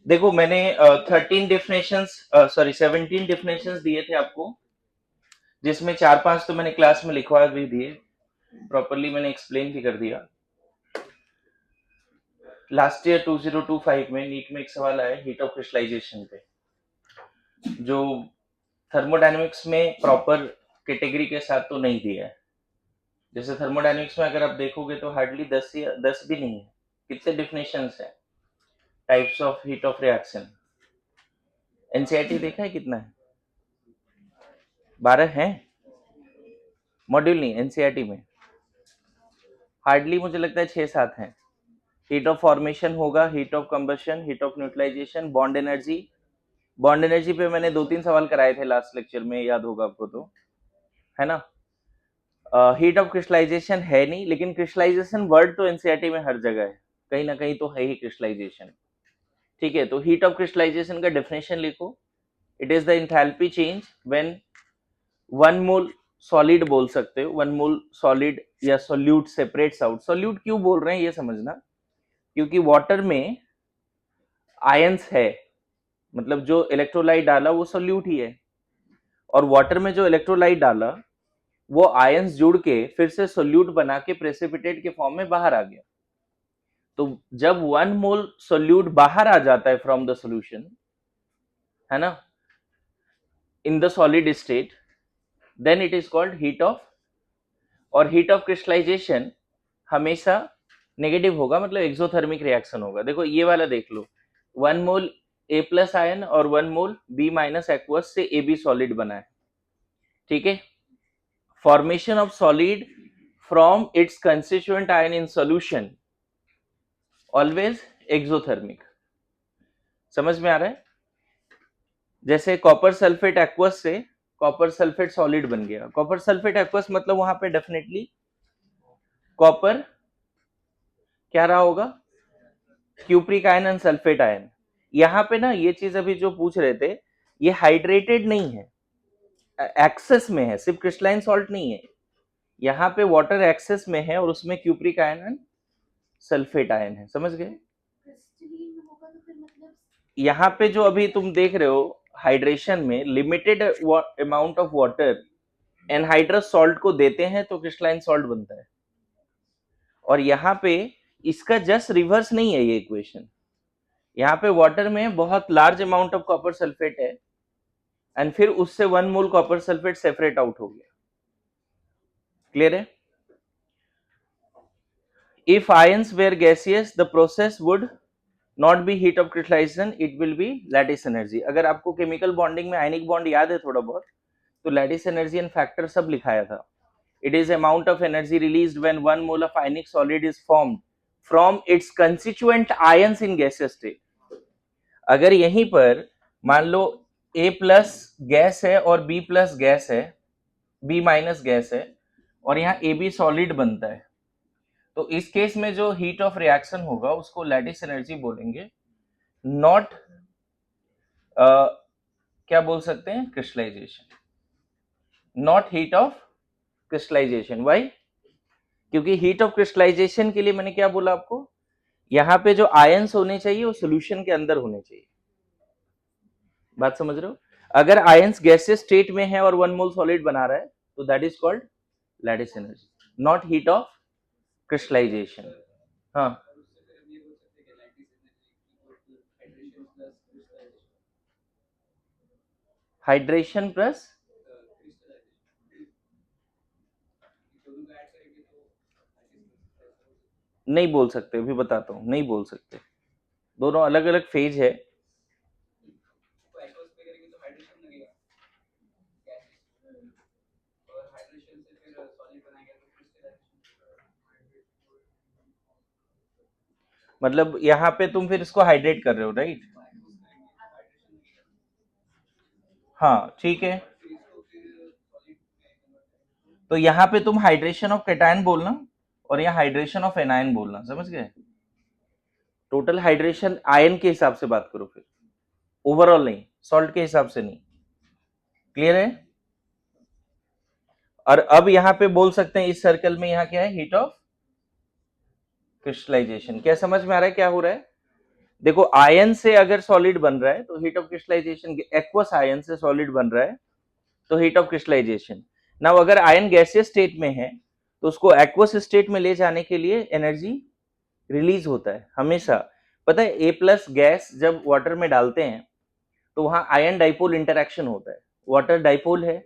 देखो मैंने 13 definitions, sorry 17 definitions दिए थे आपको, जिसमें 4-5 तो मैंने क्लास में लिखवा भी दिए, प्रॉपरली मैंने एक्सप्लेन भी कर दिया। लास्ट ईयर 2025 में नीट में एक सवाल आया हीट ऑफ क्रिस्टलाइजेशन पे, जो थर्मोडायनेमिक्स में प्रॉपर कैटेगरी के साथ तो नहीं दिया है। जैसे थर्मोडायनेमिक्स में अगर आप देखोगे तो हार्डली 10 या 10 भी नहीं है। कितने डिफिनेशंस है types of heat of reaction? NCERT देखा है कितना है? 12 है। मॉड्यूल नहीं, एनसीईआरटी में हार्डली मुझे लगता है 6-7 हैं। हीट ऑफ फॉर्मेशन होगा, heat of combustion, heat of neutralisation, bond energy. Bond energy पे मैंने 2-3 सवाल कराए थे लास्ट लेक्चर में, याद होगा आपको तो, है ना। हीट ऑफ क्रिस्टलाइजेशन है नहीं, लेकिन क्रिस्टलाइजेशन वर्ड तो एनसीईआरटी में हर जगह है, कहीं ना कहीं तो है ही क्रिस्टलाइजेशन। ठीक है, तो हीट ऑफ क्रिस्टलाइजेशन का डेफिनेशन लिखो। It is the enthalpy change when one mole solid, बोल सकते हो वन मोल सॉलिड या सोल्यूट सेपरेट्स आउट। सोल्यूट क्यों बोल रहे हैं ये समझना, क्योंकि वाटर में आयंस है, मतलब जो इलेक्ट्रोलाइट डाला वो सोल्यूट ही है, और वाटर में जो इलेक्ट्रोलाइट डाला वो आयंस जुड़ के फिर से सोल्यूट बना के प्रेसिपिटेट के फॉर्म में बाहर आ गया। तो जब वन मोल सोल्यूट बाहर आ जाता है फ्रॉम द सॉल्यूशन, है ना, in the solid state, then it is called heat of. और हीट ऑफ क्रिस्टलाइजेशन हमेशा नेगेटिव होगा, मतलब एक्सोथर्मिक रिएक्शन होगा। देखो ये वाला देख लो, one mole A plus ion और one mole B minus aqueous से ए बी सॉलिड बना है। ठीक है, formation of solid from its constituent ion in solution always exothermic. समझ में आ रहा है? जैसे कॉपर सल्फेट एक्वस से कॉपर सल्फेट सॉलिड बन गया। कॉपर सल्फेट एक्वस मतलब वहां पे डेफिनेटली कॉपर क्या रहा होगा, cupric ion and sulphate ion. यहाँ पे ना ये चीज अभी जो पूछ रहे थे, ये हाइड्रेटेड नहीं है, एक्सेस में है, सिर्फ क्रिस्टलाइन सॉल्ट नहीं है। यहाँ पे वाटर एक्सेस में है और उसमें cupric ion and sulphate ion है। समझ गए? यहाँ पे जो अभी तुम देख रहे हो हाइड्रेशन में limited amount of water anhydrous salt को देते हैं तो क्रिस्टलाइन सॉल्ट बनता है। और यहाँ पे इसका जस्ट रिवर्स नहीं है ये इक्वेशन। यहाँ पे वाटर में बहुत large amount of copper sulphate है एंड फिर उससे one mole copper sulphate separate out हो गया। क्लियर है? If ions were gaseous the process would not be heat of crystallisation, it will be lattice energy. अगर आपको केमिकल बॉन्डिंग में ionic bond याद है थोड़ा बहुत, तो लैटिस एनर्जी एंड फैक्टर सब लिखाया था। It is amount of energy released when one mole of ionic solid is formed from its constituent ions in gaseous state. अगर यहीं पर मान लो ए प्लस गैस है और बी प्लस गैस है, बी माइनस गैस है, और यहाँ ए बी सॉलिड बनता है, तो इस केस में जो हीट ऑफ रिएक्शन होगा उसको लैटिस एनर्जी बोलेंगे, नॉट क्या बोल सकते हैं, crystallisation, not heat of crystallisation. Why? क्योंकि हीट ऑफ क्रिस्टलाइजेशन के लिए मैंने क्या बोला आपको, यहाँ पे जो आयंस होने चाहिए वो सोल्यूशन के अंदर होने चाहिए। बात समझ रहे हो? अगर आयंस गैसियस स्टेट में है और वन मोल सॉलिड बना रहा है तो that is called lattice energy, not heat of crystallisation. हाँ, हाइड्रेशन प्लस, नहीं बोल सकते, अभी बताता हूँ, नहीं बोल सकते, दोनों अलग अलग फेज है। मतलब यहाँ पे तुम फिर इसको हाइड्रेट कर रहे हो, राइट? हाँ ठीक है, तो यहाँ पे तुम हाइड्रेशन ऑफ कैटायन बोलना और यहाँ हाइड्रेशन ऑफ एनायन बोलना। समझ गए? टोटल हाइड्रेशन आयन के हिसाब से बात करो फिर, ओवरऑल नहीं, सॉल्ट के हिसाब से नहीं। क्लियर है? और अब यहाँ पे बोल सकते हैं इस सर्कल में यहाँ क्या है, हीट ऑफ क्रिस्टलाइजेशन। क्या समझ में आ रहा है क्या हो रहा है? देखो आयन से अगर सॉलिड बन रहा है तो heat of crystallisation, aqueous ion से सॉलिड बन रहा है तो हीट ऑफ क्रिस्टलाइजेशन। नाउ अगर आयन गैसियस स्टेट में है तो उसको एक्वस स्टेट में ले जाने के लिए एनर्जी रिलीज होता है हमेशा। पता है ए प्लस गैस जब वाटर में डालते हैं तो वहां आयन डाइपोल इंटरेक्शन होता है, वाटर डाइपोल है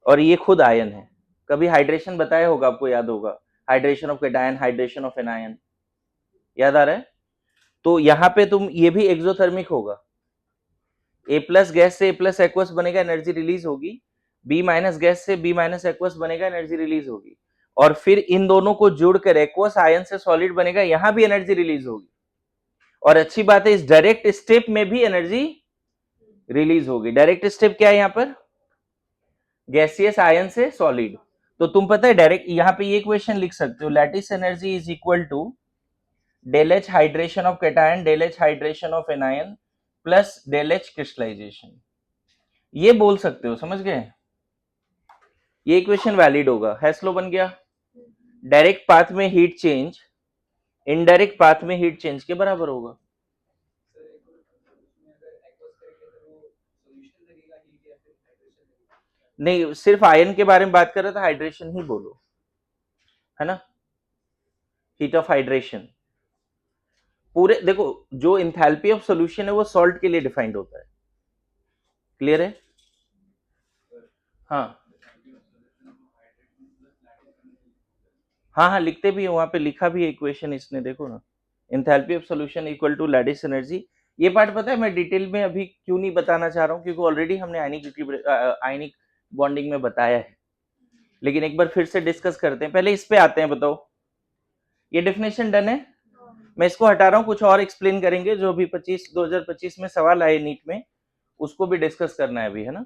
और ये खुद आयन है। कभी हाइड्रेशन बताया होगा आपको, याद होगा, hydration of cation, hydration of anion, याद आ रहा है? तो यहाँ पे तुम ये भी एक्सोथर्मिक होगा, ए प्लस गैस से ए प्लस एक्वस बनेगा, एनर्जी रिलीज होगी, बी माइनस गैस से बी माइनस एक्वस बनेगा, एनर्जी रिलीज होगी, और फिर इन दोनों को जोड़कर एक्वस आयन से सॉलिड बनेगा, यहां भी एनर्जी रिलीज होगी। और अच्छी बात है इस डायरेक्ट स्टेप में भी एनर्जी रिलीज होगी। डायरेक्ट स्टेप क्या है यहाँ पर? गैसियस आयन से सॉलिड। तो तुम पता है डायरेक्ट यहाँ पे ये इक्वेशन लिख सकते हो, lattice energy is equal to del H hydration of cation, del H hydration of anion plus del H crystallization, ये बोल सकते हो, समझ गए? ये इक्वेशन वैलिड होगा। हैस्लो बन गया। डायरेक्ट पाथ में हीट चेंज इनडायरेक्ट पाथ में हीट चेंज के बराबर होगा। नहीं, सिर्फ आयन के बारे में बात कर रहा था, हाइड्रेशन ही बोलो, है ना, हीट ऑफ हाइड्रेशन। पूरे देखो जो इंथैल्पी ऑफ सॉल्यूशन है वो सॉल्ट के लिए डिफाइंड होता है, क्लियर है? हाँ हाँ हाँ, लिखते भी है, वहां पे लिखा भी है इक्वेशन इसने, देखो ना, enthalpy of solution equal to lattice energy. ये पार्ट पता है मैं डिटेल में अभी क्यों नहीं बताना चाह रहा हूँ, क्योंकि ऑलरेडी हमने आयनिक बॉन्डिंग में बताया है, लेकिन एक बार फिर से डिस्कस करते हैं। पहले इस पे आते हैं, बताओ ये डेफिनेशन डन है? मैं इसको हटा रहा हूँ, कुछ और एक्सप्लेन करेंगे, जो भी 2025 में सवाल आए नीट में उसको भी डिस्कस करना है अभी, है ना?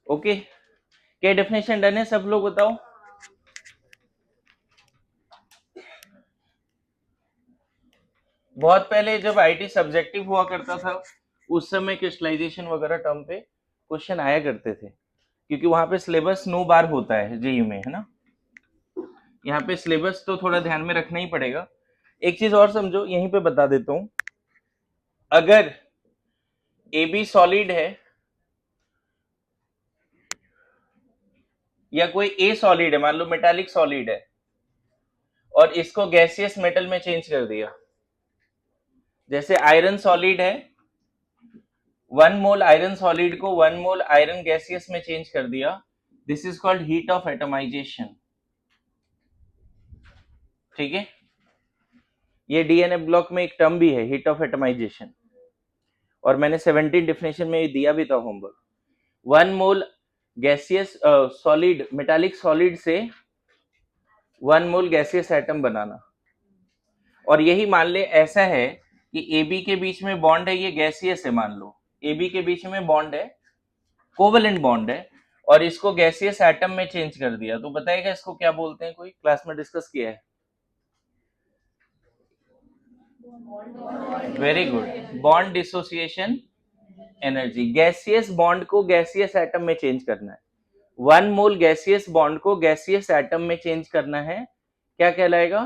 ओके, क्या डेफिनेशन डन है सब लोग, बताओ। बहुत पहले जब आईटी सब्जेक्टिव हुआ करता था उस समय क्रिस्टलाइजेशन वगैरह टर्म पे क्वेश्चन आया करते थे, क्योंकि वहां पे सिलेबस 9 बार होता है जेयू में, है ना? यहाँ पे सिलेबस तो थोड़ा ध्यान में रखना ही पड़ेगा। एक चीज और समझो, यहीं पे बता देता हूं, अगर ए बी सॉलिड है या कोई ए सॉलिड है, मान लो मेटालिक सॉलिड है, और इसको गैसियस मेटल में चेंज कर दिया, जैसे आयरन सॉलिड है, 1 मोल आयरन सॉलिड को 1 मोल आयरन गैसियस में चेंज कर दिया, this is called heat of atomization, ठीक है? ये डीएनए ब्लॉक में एक टर्म भी है, हीट ऑफ एटमाइजेशन, और मैंने 17 डेफिनेशन में दिया भी था homework. 1 mole gaseous solid, metallic solid से 1 मोल गैसियस एटम बनाना, और यही मान ले ऐसा है कि ए बी के बीच में बॉन्ड है, ये गैसियस है, मान लो ए बी के बीच में बॉन्ड है, कोवेलेंट बॉन्ड है, और इसको गैसियस एटम में चेंज कर दिया, तो बताएगा इसको क्या बोलते हैं? कोई क्लास में डिस्कस किया है? Very good, bond dissociation energy. Gaseous bond को गैसियस एटम में चेंज करना है, 1 मोल गैसियस बॉन्ड को गैसियस एटम में चेंज करना है, क्या कहलाएगा?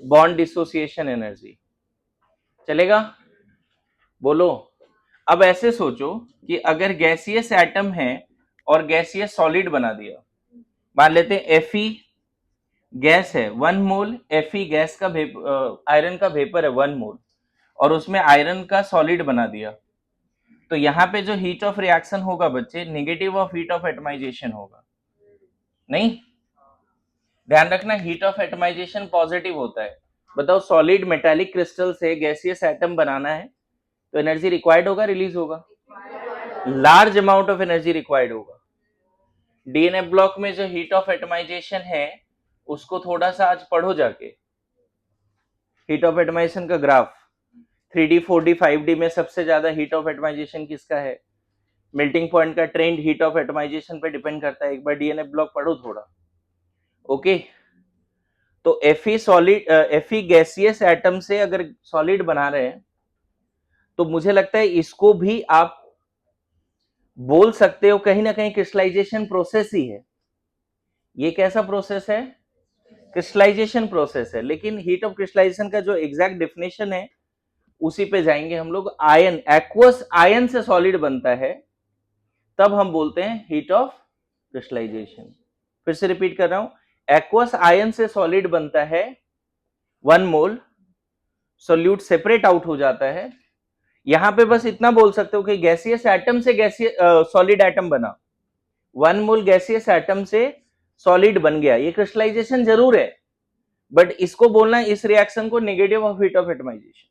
Bond dissociation energy. चलेगा? बोलो। अब ऐसे सोचो कि अगर गैसियस एटम है और गैसियस सॉलिड बना दिया, मान लेते हैं Fe गैस है 1 मोल, Fe गैस का आयरन का वेपर है 1 मोल, और उसमें आयरन का सॉलिड बना दिया, तो यहाँ पे जो हीट ऑफ रिएक्शन होगा बच्चे, negative of heat of atomization होगा, नहीं? ध्यान रखना, हीट ऑफ एटमाइजेशन पॉजिटिव होता है। बताओ सॉलिड मेटालिक क्रिस्टल से गैसियस एटम बनाना है तो एनर्जी रिक्वायर्ड होगा, रिलीज होगा? Large amount of energy required होगा। डीएनए ब्लॉक में जो हीट ऑफ एटमाइजेशन है उसको थोड़ा सा आज पढ़ो जाके, हीट ऑफ एटमाइजेशन का ग्राफ 3D 4D 5D में सबसे ज्यादा हीट ऑफ एटमाइजेशन किसका है? मेल्टिंग पॉइंट का ट्रेंड हीट ऑफ एटमाइजेशन पे डिपेंड करता है, एक बार डीएनए ब्लॉक पढ़ो थोड़ा, ओके? तो Fe solid, Fe gaseous atom से अगर सॉलिड बना रहे हैं तो मुझे लगता है इसको भी आप बोल सकते हो कहीं ना कहीं क्रिस्टलाइजेशन प्रोसेस ही है। ये कैसा प्रोसेस है? क्रिस्टलाइजेशन प्रोसेस है, लेकिन हीट ऑफ क्रिस्टलाइजेशन का जो एग्जैक्ट डेफिनेशन है उसी पे जाएंगे हम लोग। आयन, एक्वस आयन से सॉलिड बनता है, तब हम बोलते हैं हीट ऑफ क्रिस्टलाइजेशन। फिर से रिपीट कर रहा हूं, एक्वस आयन से सॉलिड बनता है, 1 मोल सोल्यूट सेपरेट आउट हो जाता है। यहां पे बस इतना बोल सकते हो कि गैसियस एटम से गैसियस सॉलिड एटम बना, 1 मोल गैसियस एटम से सॉलिड बन गया, ये क्रिस्टलाइजेशन जरूर है, बट इसको बोलना इस रिएक्शन को negative of heat of atomization.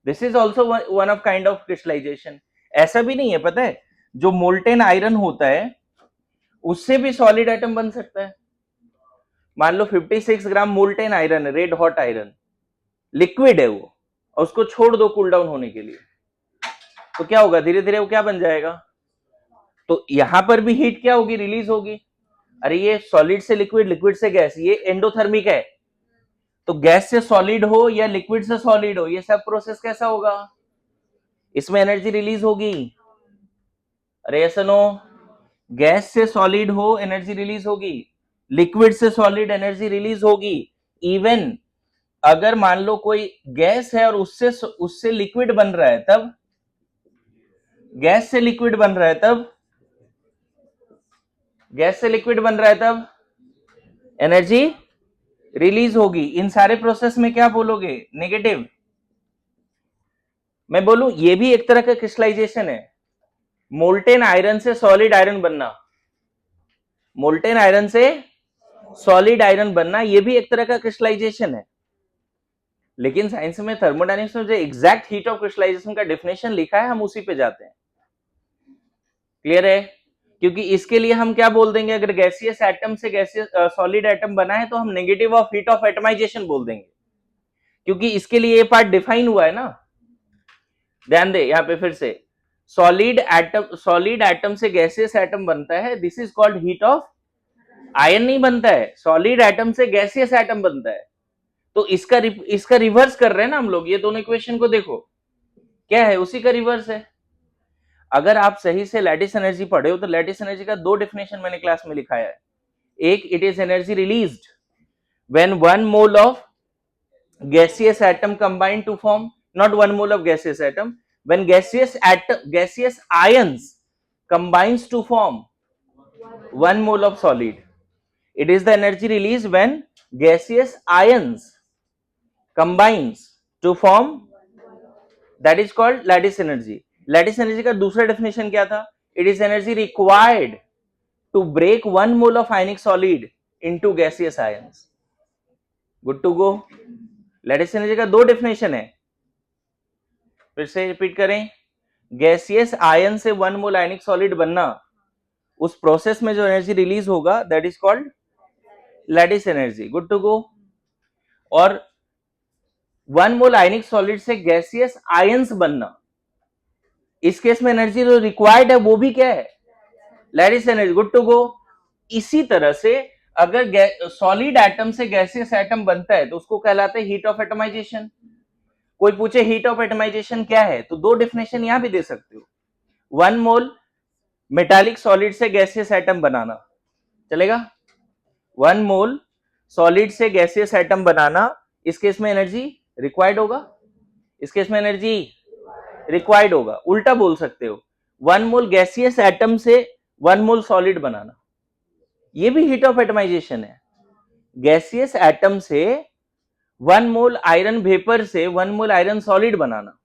This is also one of kind of crystallization. ऐसा भी नहीं है, पता है, जो मोल्टेन आयरन होता है उससे भी सॉलिड एटम बन सकता है। मान लो 56 ग्राम मोल्टेन आयरन है, रेड हॉट आयरन, लिक्विड है वो, और उसको छोड़ दो कूल डाउन होने के लिए, तो क्या होगा, धीरे धीरे वो क्या बन जाएगा, तो यहां पर भी हीट क्या होगी, रिलीज होगी। अरे ये सॉलिड से लिक्विड, लिक्विड से गैस, ये एंडोथर्मिक है, तो गैस से सॉलिड हो या लिक्विड से सॉलिड हो, ये सब प्रोसेस कैसा होगा, इसमें एनर्जी रिलीज होगी। अरे ऐसा नो, गैस से सॉलिड हो एनर्जी रिलीज होगी, लिक्विड से सॉलिड एनर्जी रिलीज होगी। इवन अगर मान लो कोई गैस है और उससे लिक्विड बन रहा है, तब गैस से लिक्विड बन रहा है, तब गैस से लिक्विड बन रहा है, तब एनर्जी रिलीज होगी। इन सारे प्रोसेस में क्या बोलोगे, नेगेटिव। मैं बोलूं ये भी एक तरह का क्रिस्टलाइजेशन है, मोल्टेन आयरन से सॉलिड आयरन बनना, मोल्टेन आयरन से सॉलिड आयरन बनना, ये भी एक तरह का क्रिस्टलाइजेशन है। लेकिन साइंस में, थर्मोडायनेमिक्स में जो एग्जैक्ट हीट ऑफ क्रिस्टलाइजेशन का डेफिनेशन लिखा है, हम उसी पे जाते हैं। क्लियर है, क्योंकि इसके लिए हम क्या बोल देंगे, अगर गैसियस एटम से गैसियस सॉलिड एटम बना है तो हम negative of heat of atomization बोल देंगे, क्योंकि इसके लिए ये पार्ट डिफाइन हुआ है ना। ध्यान दे यहां पे फिर से, सॉलिड एटम से गैसियस एटम बनता है, this is called heat of, ion नहीं बनता है, सॉलिड एटम से गैसियस एटम बनता है। तो इसका रिवर्स कर रहे हैं ना हम लोग, ये दोनों इक्वेशन को देखो क्या है, उसी का रिवर्स है। अगर आप सही से लैटिस एनर्जी पढ़े हो तो लैटिस एनर्जी का 2 डेफिनेशन मैंने क्लास में लिखाया है। एक, it is energy released when 1 mole of gaseous atom combine to form, not 1 mole of gaseous atom, when gaseous ions combines to form 1 mole of solid. It is the energy released when gaseous ions combines to form, that is called lattice energy. Lattice energy का दूसरा definition क्या था, it is energy required to break 1 mole of ionic solid into gaseous ions. Good to go. Lattice energy का 2 definition है, फिर से repeat करें, gaseous ion से 1 मोल आयनिक सॉलिड बनना, उस प्रोसेस में जो एनर्जी रिलीज होगा that is called lattice energy. Good to go. और 1 मोल आयनिक सॉलिड से गैसियस आयंस बनना, इस केस में एनर्जी जो रिक्वायर्ड है वो भी क्या है, lattice energy. Good to go. इसी तरह से अगर सॉलिड एटम से गैसियस एटम बनता है तो उसको कहलाते हैं हीट ऑफ एटमाइजेशन। कोई पूछे हीट ऑफ एटमाइजेशन क्या है, तो 2 डेफिनेशन यहां भी दे सकते हो, 1 मोल मेटालिक सॉलिड से गैसियस एटम बनाना, चलेगा, 1 मोल सॉलिड से गैसियस एटम बनाना, इस केस में एनर्जी रिक्वायर्ड होगा, इस केस में एनर्जी रिक्वायर्ड होगा। उल्टा बोल सकते हो, 1 मोल गैसियस एटम से 1 मोल सॉलिड बनाना, ये भी हीट ऑफ एटमाइजेशन है। गैसियस एटम से 1 मोल आयरन वेपर से 1 मोल आयरन सॉलिड बनाना,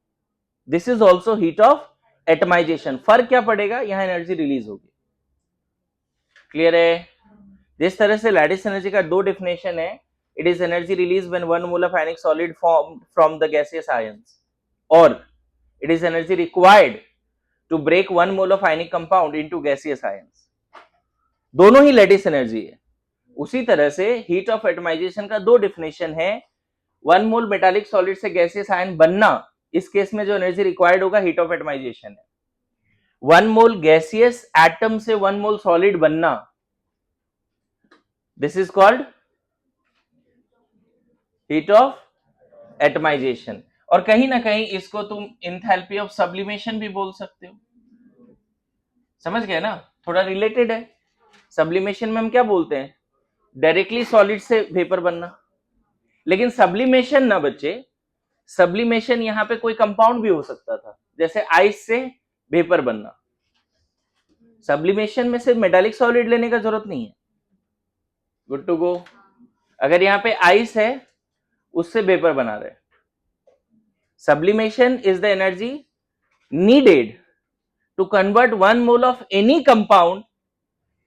this is also heat of atomisation. फर्क क्या पड़ेगा, यहां एनर्जी रिलीज होगी। क्लियर है। जिस तरह से लैटिस एनर्जी का 2 डेफिनेशन है, it is energy release when 1 mole of ionic solid form from the gaseous ions, और it is energy required to break 1 mole of ionic compound into gaseous ions, दोनों ही lattice energy है। उसी तरह से heat of atomisation का 2 definition है, 1 mole metallic solid से गैसियस आयन बनना, इस केस में जो एनर्जी रिक्वायर्ड होगा हीट ऑफ एटमाइजेशन है। 1 मोल गैसियस एटम से 1 मोल सॉलिड बनना, this is called heat of atomization. और कहीं ना कहीं इसको तुम इंथैल्पी ऑफ सब्लिमेशन भी बोल सकते हो। समझ गए ना, थोड़ा रिलेटेड है। सब्लिमेशन में हम क्या बोलते हैं, डायरेक्टली सॉलिड से वेपर बनना, लेकिन सब्लिमेशन ना बच्चे, सब्लिमेशन यहाँ पे कोई कंपाउंड भी हो सकता था, जैसे आइस से वेपर बनना। सब्लिमेशन में सिर्फ मेटालिक सॉलिड लेने का जरूरत नहीं है। Good to go. अगर यहाँ पे आइस है, उससे वेपर बना रहे। Sublimation is the energy needed to convert 1 mole of any compound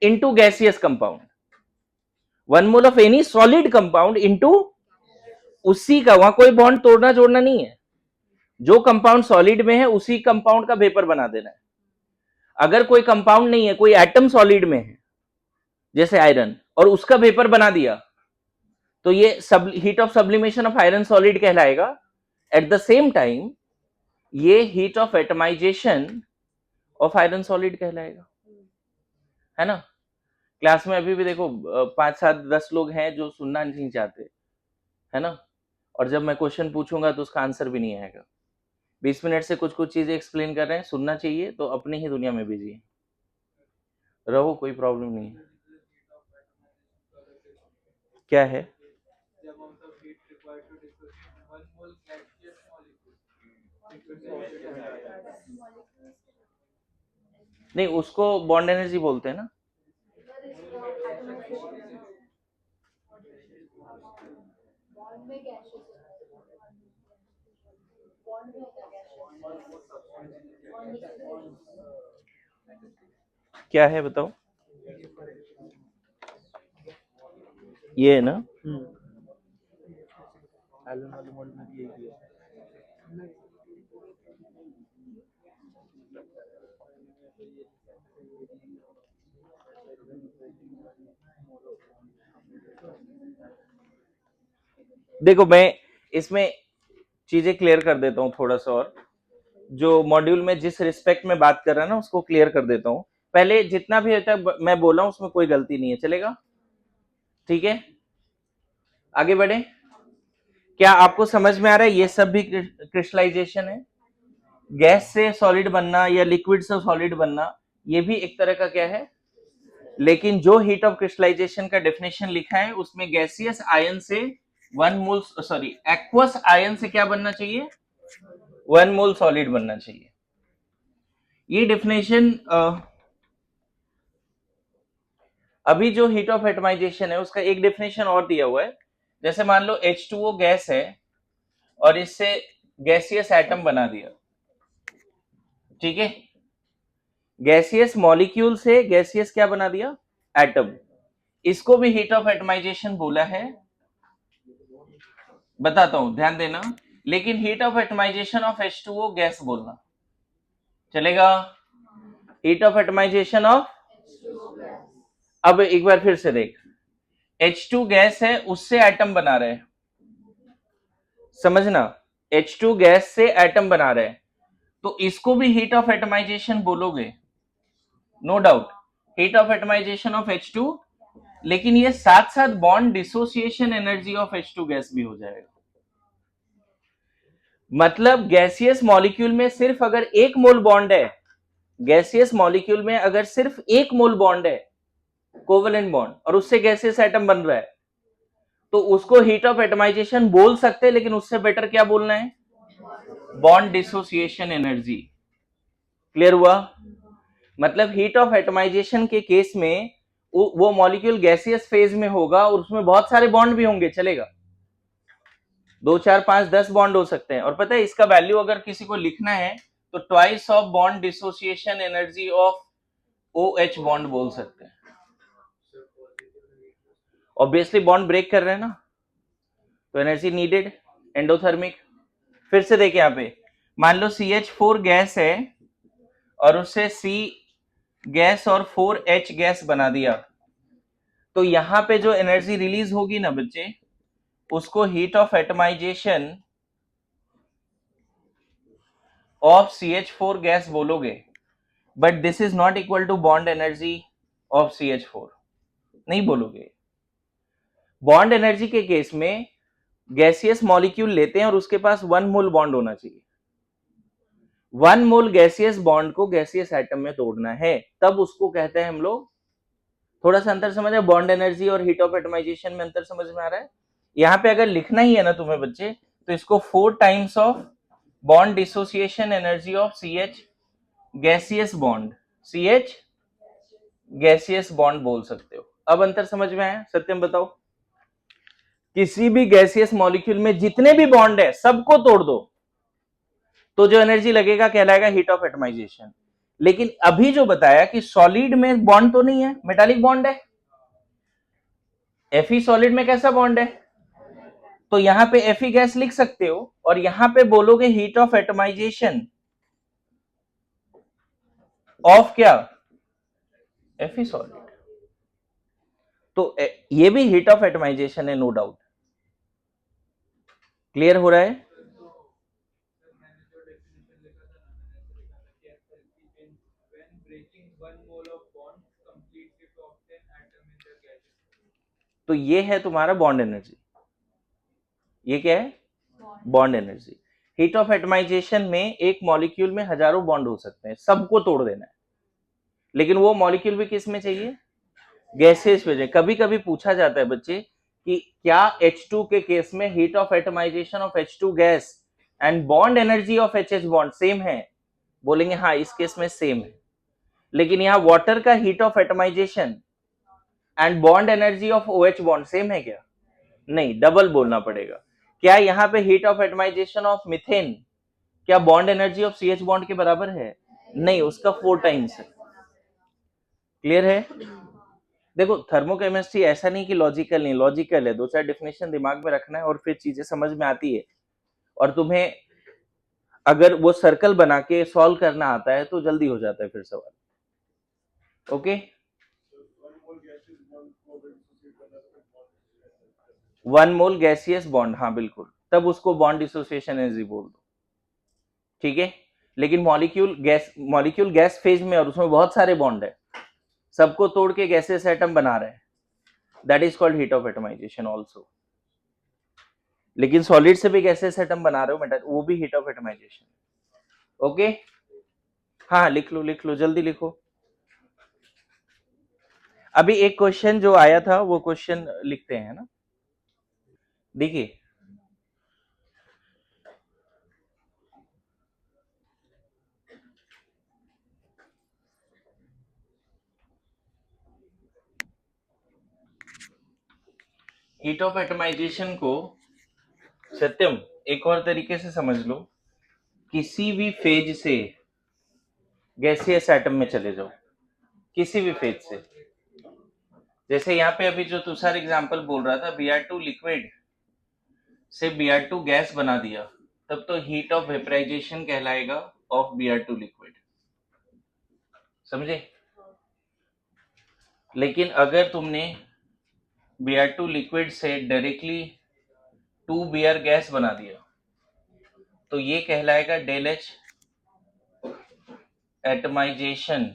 into gaseous compound, 1 mole of any solid compound into उसी का, वहां कोई बॉन्ड तोड़ना जोड़ना नहीं है, जो कंपाउंड सॉलिड में है उसी कंपाउंड का वेपर बना देना है। अगर कोई कंपाउंड नहीं है, कोई एटम सॉलिड में है जैसे आयरन, और उसका वेपर बना दिया, तो ये heat of sublimation of iron solid कहलाएगा। एट द सेम टाइम ये heat of atomisation of iron solid कहलाएगा, है ना। क्लास में अभी भी देखो 5 7 10 लोग हैं जो सुनना नहीं चाहते, है ना, और जब मैं क्वेश्चन पूछूंगा तो उसका आंसर भी नहीं आएगा। 20 मिनट से कुछ कुछ चीजें एक्सप्लेन कर रहे हैं, सुनना चाहिए, तो अपनी ही दुनिया में बिजी रहो, कोई प्रॉब्लम नहीं है। क्या है? नहीं, उसको बॉन्ड एनर्जी बोलते हैं ना। क्या है बताओ? ये है ना। देखो मैं इसमें चीजें क्लियर कर देता हूं थोड़ा सा, और जो मॉड्यूल में जिस रिस्पेक्ट में बात कर रहा है ना उसको क्लियर कर देता हूं। पहले जितना भी होता है मैं बोला हूं उसमें कोई गलती नहीं है, चलेगा? ठीक है, आगे बढ़े। क्या आपको समझ में आ रहा है ये सब भी क्रिस्टलाइजेशन है? गैस से सॉलिड बनना या लिक्विड से सॉलिड बनना, ये भी एक तरह का क्या है। लेकिन जो हीट ऑफ क्रिस्टलाइजेशन का डेफिनेशन लिखा है उसमें गैसियस आयन से 1 मोल, सॉरी एक्वस आयन से क्या बनना चाहिए, 1 मोल सॉलिड बनना चाहिए। ये डेफिनेशन अभी जो हीट ऑफ एटमाइजेशन है उसका एक डेफिनेशन और दिया हुआ है। जैसे मान लो H2O गैस है और इससे गैसियस एटम बना दिया, ठीक है, गैसियस मॉलिक्यूल से गैसियस क्या बना दिया, एटम। इसको भी हीट ऑफ एटमाइजेशन बोला है, बताता हूं ध्यान देना। लेकिन heat of atomisation of H2O gas बोलना चलेगा, हीट ऑफ एटमाइजेशन ऑफ। अब एक बार फिर से देख, H2 गैस है उससे एटम बना रहे, समझना, H2 गैस से एटम बना रहे, तो इसको भी हीट ऑफ एटमाइजेशन बोलोगे, no doubt, heat of atomisation of H2। लेकिन ये साथ साथ bond dissociation energy of H2 gas भी हो जाएगा। मतलब गैसियस मॉलिक्यूल में सिर्फ अगर 1 मोल बॉन्ड है, गैसियस मॉलिक्यूल में अगर सिर्फ 1 मोल बॉन्ड है, कोवेलेंट बॉन्ड, और उससे गैसियस एटम बन रहा है, तो उसको हीट ऑफ एटमाइजेशन बोल सकते हैं, लेकिन उससे बेटर क्या बोलना है, बॉन्ड डिसोसिएशन एनर्जी। क्लियर हुआ? मतलब हीट ऑफ एटमाइजेशन के केस में वो मॉलिक्यूल गैसियस फेज में होगा और उसमें बहुत सारे बॉन्ड भी होंगे, चलेगा, 2 4 5 10 बॉन्ड हो सकते हैं। और पता है इसका वैल्यू अगर किसी को लिखना है तो twice of bond dissociation energy of OH bond बोल सकते हैं। ऑब्वियसली बॉन्ड ब्रेक कर रहे हैं ना, तो एनर्जी नीडेड एंडोथर्मिक। फिर से देखिए यहां पे, मान लो CH4 गैस है और उससे C गैस और 4H गैस बना दिया, तो यहां पे जो एनर्जी रिलीज होगी ना बच्चे, उसको heat of atomisation of CH4 gas बोलोगे। But this is not equal to bond energy of CH4, नहीं बोलोगे। बॉन्ड एनर्जी के केस में गैसियस मॉलिक्यूल लेते हैं और उसके पास 1 मोल बॉन्ड होना चाहिए, 1 मोल गैसियस बॉन्ड को गैसियस एटम में तोड़ना है, तब उसको कहते हैं हम लोग। थोड़ा सा अंतर समझ है, बॉन्ड एनर्जी और हीट ऑफ एटमाइजेशन में अंतर समझ में आ रहा है? यहां पे अगर लिखना ही है ना तुम्हें बच्चे, तो इसको 4 times of bond dissociation energy of CH gaseous bond, CH gaseous bond बोल सकते हो। अब अंतर समझ में आया? सत्यम बताओ। किसी भी गैसियस मॉलिक्यूल में जितने भी बॉन्ड है सबको तोड़ दो तो जो एनर्जी लगेगा कहलाएगा हीट ऑफ एटमाइजेशन। लेकिन अभी जो बताया कि सॉलिड में बॉन्ड तो नहीं है, मेटालिक बॉन्ड है। Fe सॉलिड में कैसा बॉन्ड है? तो यहां पे Fe गैस लिख सकते हो और यहां पे बोलोगे हीट ऑफ एटमाइजेशन ऑफ क्या? Fe solid. तो ये भी हीट ऑफ एटमाइजेशन है, नो डाउट। क्लियर हो रहा है? तो ये है तुम्हारा बॉन्ड एनर्जी। ये क्या है? Bond energy. Heat of atomization में एक मॉलिक्यूल में हजारों बॉन्ड हो सकते हैं, सबको तोड़ देना है। लेकिन वो मॉलिक्यूल भी किस में चाहिए? गैसेस में। कभी कभी पूछा जाता है बच्चे कि क्या H2 के केस में heat of atomisation of H2 gas and bond energy of HH bond same है? बोलेंगे हाँ, इस केस में सेम है। लेकिन यहां वाटर का heat of atomisation and bond energy of OH bond same है क्या? नहीं, डबल बोलना पड़ेगा। क्या यहाँ पे heat of atomisation of methane क्या bond energy of CH bond के बराबर है? नहीं, उसका 4 टाइम्स है। क्लियर है? देखो, थर्मोकेमिस्ट्री ऐसा नहीं कि लॉजिकल नहीं, लॉजिकल है। 2-4 डेफिनेशन दिमाग में रखना है और फिर चीजें समझ में आती है। और तुम्हें अगर वो सर्कल बना के सॉल्व करना आता है तो जल्दी हो जाता है फिर सवाल। ओके, 1 मोल गैसियस बॉन्ड, हाँ बिल्कुल, तब उसको बॉन्ड डिसोसिएशन एनर्जी बोल दो। ठीक है। लेकिन मॉलिक्यूल गैस फेज में और उसमें बहुत सारे बॉन्ड है, सबको तोड़ के गैसेस एटम बना रहे हैं, that is called heat of atomization also. लेकिन सॉलिड से भी गैसेस एटम बना रहे हो, वो भी हीट ऑफ एटमाइजेशन। ओके, हाँ लिख लो जल्दी लिखो। अभी एक क्वेश्चन जो आया था वो क्वेश्चन लिखते हैं ना। देखिए, हीट ऑफ एटमाइजेशन को सत्यम एक और तरीके से समझ लो, किसी भी फेज से गैसियस एटम में चले जाओ, किसी भी फेज से। जैसे यहाँ पे अभी जो तुषार एग्जांपल बोल रहा था, Br2 लिक्विड से Br2 गैस बना दिया, तब तो हीट ऑफ वेपराइजेशन कहलाएगा ऑफ Br2 लिक्विड। समझे? लेकिन अगर तुमने Br2 लिक्विड से डायरेक्टली 2Br गैस बना दिया तो ये कहलाएगा del H atomization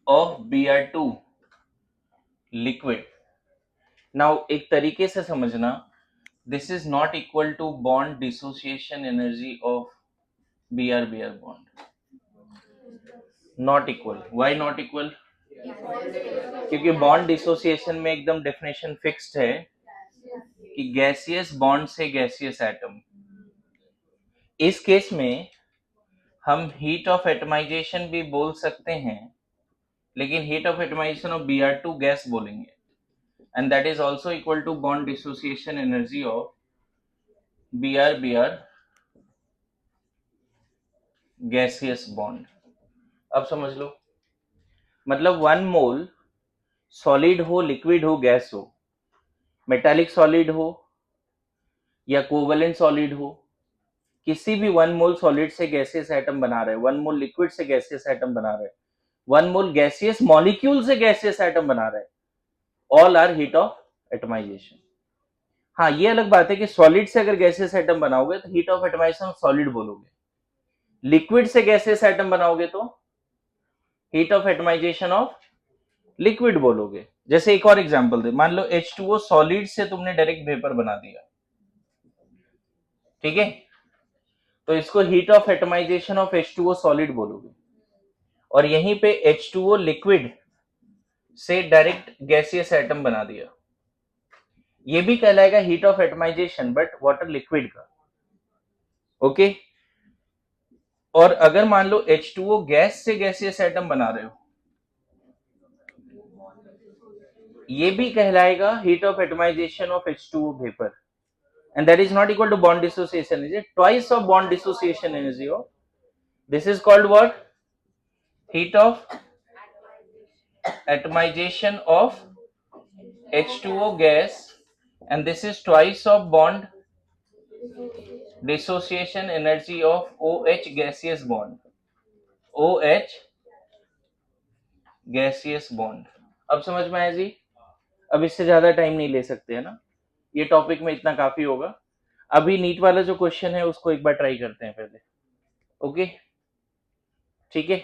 of Br2 liquid. Now एक तरीके से समझना, this is not equal to bond dissociation energy of Br bond. Not equal. Why not equal? क्योंकि बॉन्ड डिसोसिएशन में एकदम डेफिनेशन फिक्स्ड है कि गैसियस बॉन्ड से गैसियस एटम। इस केस में हम हीट ऑफ एटमाइजेशन भी बोल सकते हैं, लेकिन heat of atomisation of Br2 gas बोलेंगे, and that is also equal to bond dissociation energy of Br gaseous bond। अब समझ लो, मतलब 1 मोल सॉलिड हो, लिक्विड हो, गैस हो, मेटालिक सॉलिड हो या कोवेलेंट सॉलिड हो, किसी भी 1 मोल सॉलिड से गैसियस एटम बना रहे, 1 मोल लिक्विड से गैसियस एटम बना रहे, 1 मोल गैसियस मॉलिक्यूल से गैसियस एटम बना रहे, all are heat of atomization. हाँ, ये अलग बात है कि सॉलिड से अगर गैसियस एटम बनाओगे तो हीट ऑफ एटमाइजेशन सॉलिड बोलोगे, लिक्विड से गैसियस एटम बनाओगे तो heat of atomisation of liquid बोलोगे। जैसे एक और एग्जांपल दे, मान लो H2O सॉलिड से तुमने डायरेक्ट वेपर बना दिया, ठीक है, तो इसको heat of atomisation of H2O solid बोलोगे। और यहीं पे H2O लिक्विड से डायरेक्ट गैसियस एटम बना दिया, ये भी कहलाएगा heat of atomization, but water liquid का। ओके। और अगर मान लो H2O गैस से गैसियस एटम बना रहे हो, ये भी कहलाएगा heat of atomisation of H2O vapour, and that is not equal to bond dissociation energy, twice of bond dissociation energy of, this is called what? Heat of atomization of H2O gas, and this is twice of bond dissociation energy of OH gaseous bond, OH gaseous bond। अब समझ में आया जी? अब इससे ज्यादा time नहीं ले सकते है ना, ये टॉपिक में इतना काफी होगा। अभी नीट वाला जो क्वेश्चन है उसको एक बार ट्राई करते हैं पहले। ओके, ठीक है।